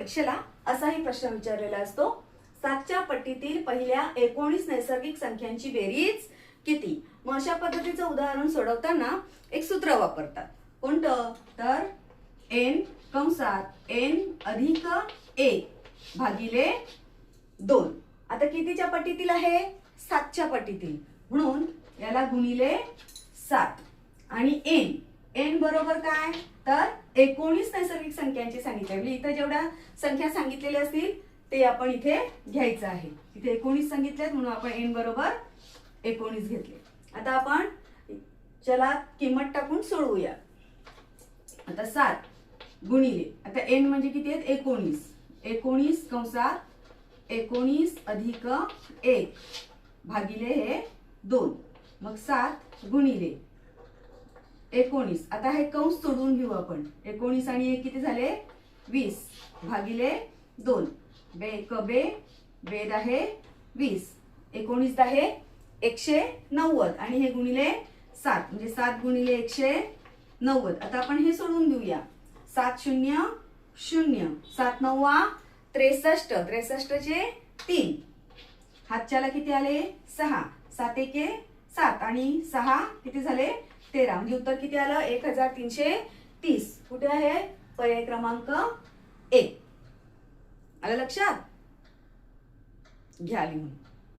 परीक्षेला असाही प्रश्न विचारलेला असतो, 7च्या पट्टीतील पहिल्या 19 नैसर्गिक संख्यांची बेरीज किती? मग अशा पद्धतीचं उदाहरण सोडवताना एक सूत्र वापरतात. कोणतं? तर n कंसात n अधिक 1 भागिले 2. आता कितीच्या पट्टीतील आहे? 7च्या पट्टीतील, म्हणून याला गुणिले 7 आणि n बरोबर काय? तर 19 नैसर्गिक संख्यांची सांगितली. म्हणजे इथं जेवढ्या संख्या सांगितलेल्या असतील ते आपण इथे घ्यायचं आहे. इथे 19 सांगितलेत म्हणून आपण n बरोबर 19 घेतले. आता आपण चला किंमत टाकून सोडवूया. आता 7 गुणिले, आता n म्हणजे किती आहेत? 19 कंसात 19 अधिक 1 भागिले हे 2. मग 7 गुणिले 19. आता हे कंस सोडून घेऊ आपण. 19 आणि 1 किती झाले? 20 भागिले 2. बेद आहे 20. 19 आहे 190 आणि हे गुणिले 7 म्हणजे 7 गुणिले 190. आता आपण हे सोडून घेऊया. 7 0 0, 7 9 63, 63 चे 3. हातच्याला किती आले? 6. 7 1 7 आणि 6 किती झाले? 13. म्हणजे उत्तर किती आलं? 1330. कुठे आहे? पर्याय क्रमांक 1. आलं लक्षात? घ्या लिहून.